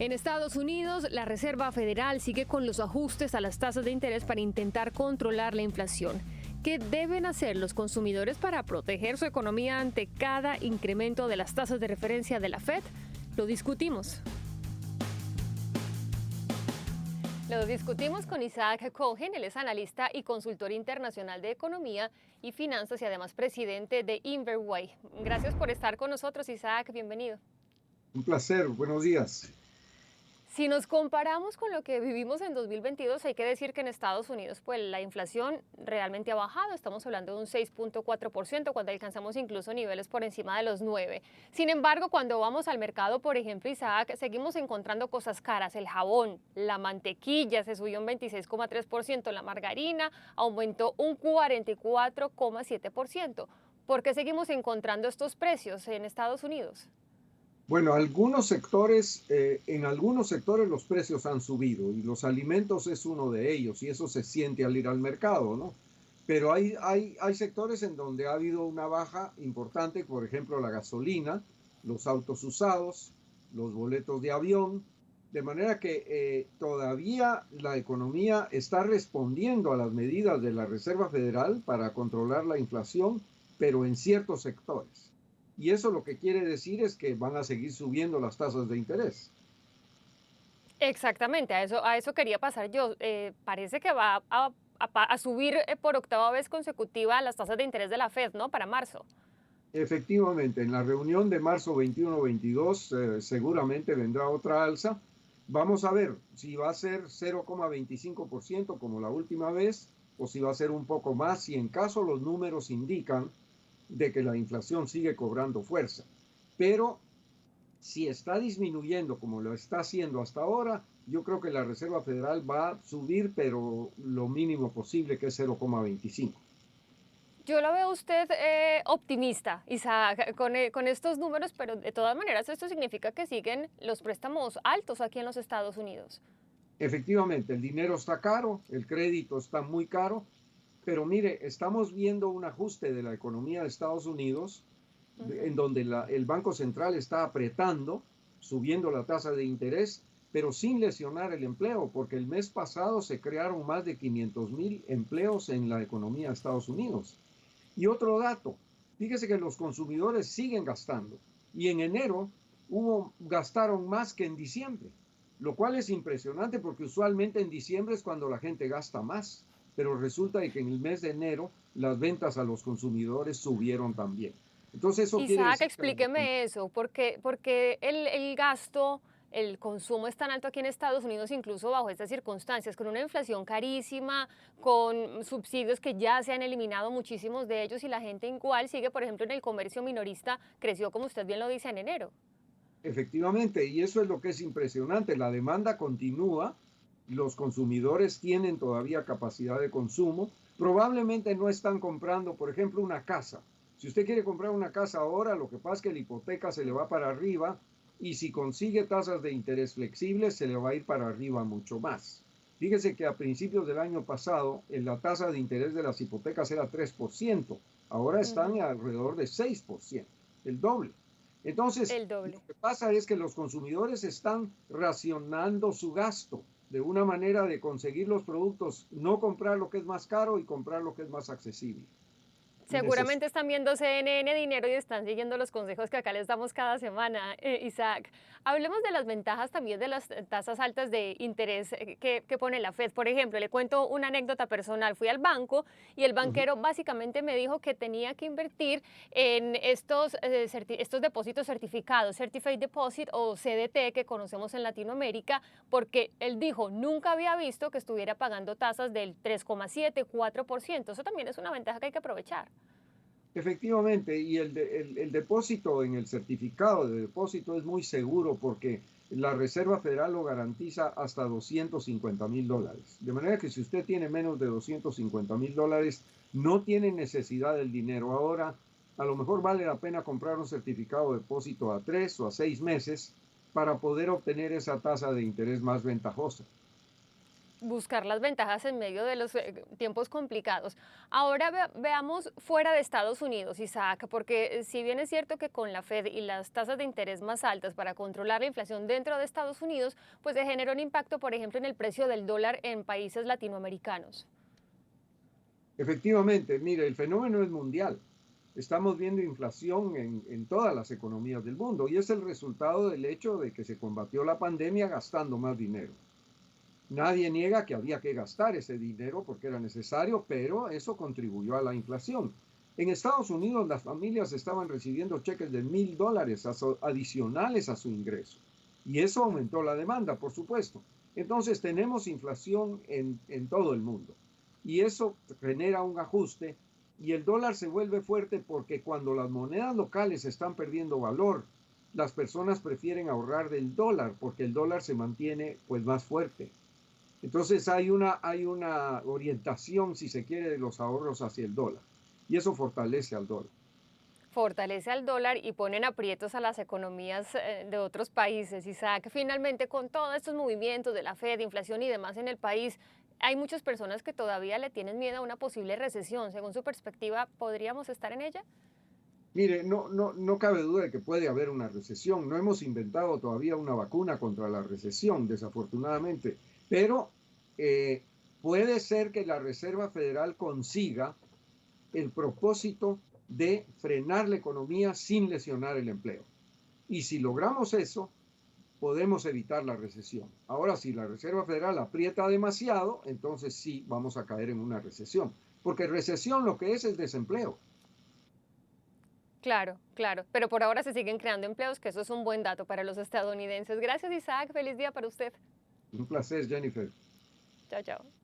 En Estados Unidos, la Reserva Federal sigue con los ajustes a las tasas de interés para intentar controlar la inflación. ¿Qué deben hacer los consumidores para proteger su economía ante cada incremento de las tasas de referencia de la Fed? Lo discutimos. Lo discutimos con Isaac Cohen, él es analista y consultor internacional de economía y finanzas y además presidente de Inverway. Gracias por estar con nosotros, Isaac, bienvenido. Un placer, buenos días. Si nos comparamos con lo que vivimos en 2022, hay que decir que en Estados Unidos pues, la inflación realmente ha bajado. Estamos hablando de un 6.4% cuando alcanzamos incluso niveles por encima de los 9. Sin embargo, cuando vamos al mercado, por ejemplo, Isaac, seguimos encontrando cosas caras. El jabón, la mantequilla se subió un 26,3%, la margarina aumentó un 44,7%. ¿Por qué seguimos encontrando estos precios en Estados Unidos? Bueno, en algunos sectores los precios han subido y los alimentos es uno de ellos y eso se siente al ir al mercado, ¿no? Pero hay sectores en donde ha habido una baja importante, por ejemplo, la gasolina, los autos usados, los boletos de avión, de manera que todavía la economía está respondiendo a las medidas de la Reserva Federal para controlar la inflación, pero en ciertos sectores. Y eso lo que quiere decir es que van a seguir subiendo las tasas de interés. Exactamente, a eso quería pasar yo. Parece que va a subir por octava vez consecutiva las tasas de interés de la Fed, ¿no? Para marzo. Efectivamente, en la reunión de marzo 21-22 seguramente vendrá otra alza. Vamos a ver si va a ser 0,25% como la última vez o si va a ser un poco más, si en caso los números indican de que la inflación sigue cobrando fuerza. Pero si está disminuyendo como lo está haciendo hasta ahora, yo creo que la Reserva Federal va a subir, pero lo mínimo posible, que es 0,25. Yo lo veo a usted optimista, Isaac, con estos números, pero de todas maneras esto significa que siguen los préstamos altos aquí en los Estados Unidos. Efectivamente, el dinero está caro, el crédito está muy caro, pero mire, estamos viendo un ajuste de la economía de Estados Unidos en Ujú. donde el Banco Central está apretando, subiendo la tasa de interés, pero sin lesionar el empleo, porque el mes pasado se crearon más de 500,000 empleos en la economía de Estados Unidos. Y otro dato, fíjese que los consumidores siguen gastando y en enero gastaron más que en diciembre, lo cual es impresionante porque usualmente en diciembre es cuando la gente gasta más, pero resulta que en el mes de enero las ventas a los consumidores subieron también. Entonces eso quiere Isaac, decir que la economía. explíqueme eso, porque el gasto, el consumo es tan alto aquí en Estados Unidos, incluso bajo estas circunstancias, con una inflación carísima, con subsidios que ya se han eliminado muchísimos de ellos y la gente igual sigue, por ejemplo, en el comercio minorista, creció, como usted bien lo dice, en enero. Efectivamente, y eso es lo que es impresionante. La demanda continúa, los consumidores tienen todavía capacidad de consumo, probablemente no están comprando, por ejemplo, una casa. Si usted quiere comprar una casa ahora, lo que pasa es que la hipoteca se le va para arriba y si consigue tasas de interés flexibles, se le va a ir para arriba mucho más. Fíjese que a principios del año pasado, la tasa de interés de las hipotecas era 3%, ahora están Ujú. alrededor de 6%, el doble. Entonces, El lo doble. que pasa es que los consumidores están racionando su gasto de una manera de conseguir los productos, no comprar lo que es más caro y comprar lo que es más accesible y necesario. Seguramente están viendo CNN Dinero y están siguiendo los consejos que acá les damos cada semana, Isaac. Hablemos de las ventajas también de las tasas altas de interés que pone la Fed. Por ejemplo, le cuento una anécdota personal. Fui al banco y el Ujú. banquero básicamente me dijo que tenía que invertir en estos depósitos certificados, Certified Deposit o CDT que conocemos en Latinoamérica, porque él dijo, nunca había visto que estuviera pagando tasas del 3,7, 4%. Eso también es una ventaja que hay que aprovechar. Efectivamente, y el depósito en el certificado de depósito es muy seguro porque la Reserva Federal lo garantiza hasta $250,000. De manera que si usted tiene menos de $250,000, no tiene necesidad del dinero. Ahora, a lo mejor vale la pena comprar un certificado de depósito a 3 o a 6 meses para poder obtener esa tasa de interés más ventajosa. buscar las ventajas en medio de los tiempos complicados. Ahora veamos fuera de Estados Unidos, Isaac, porque si bien es cierto que con la Fed y las tasas de interés más altas para controlar la inflación dentro de Estados Unidos, pues se generó un impacto, por ejemplo, en el precio del dólar en países latinoamericanos. Efectivamente, mire, el fenómeno es mundial. Estamos viendo inflación en todas las economías del mundo y es el resultado del hecho de que se combatió la pandemia gastando más dinero. Nadie niega que había que gastar ese dinero porque era necesario, pero eso contribuyó a la inflación. En Estados Unidos las familias estaban recibiendo cheques de $1,000 adicionales a su ingreso y eso aumentó la demanda, por supuesto. Entonces tenemos inflación en todo el mundo y eso genera un ajuste y el dólar se vuelve fuerte porque cuando las monedas locales están perdiendo valor, las personas prefieren ahorrar del dólar porque el dólar se mantiene pues más fuerte. Entonces hay una orientación, si se quiere, de los ahorros hacia el dólar y eso fortalece al dólar. Fortalece al dólar y ponen aprietos a las economías de otros países. Isaac, finalmente con todos estos movimientos de la Fed, inflación y demás en el país, hay muchas personas que todavía le tienen miedo a una posible recesión. Según su perspectiva, ¿podríamos estar en ella? Mire, no cabe duda de que puede haber una recesión. No hemos inventado todavía una vacuna contra la recesión, desafortunadamente, pero eh, puede ser que la Reserva Federal consiga el propósito de frenar la economía sin lesionar el empleo. Y si logramos eso, podemos evitar la recesión. Ahora, si la Reserva Federal aprieta demasiado, entonces sí vamos a caer en una recesión, porque recesión lo que es desempleo. Claro, claro. Pero por ahora se siguen creando empleos, que eso es un buen dato para los estadounidenses. Gracias, Isaac. Feliz día para usted. Un placer, Jennifer. Chao, chao.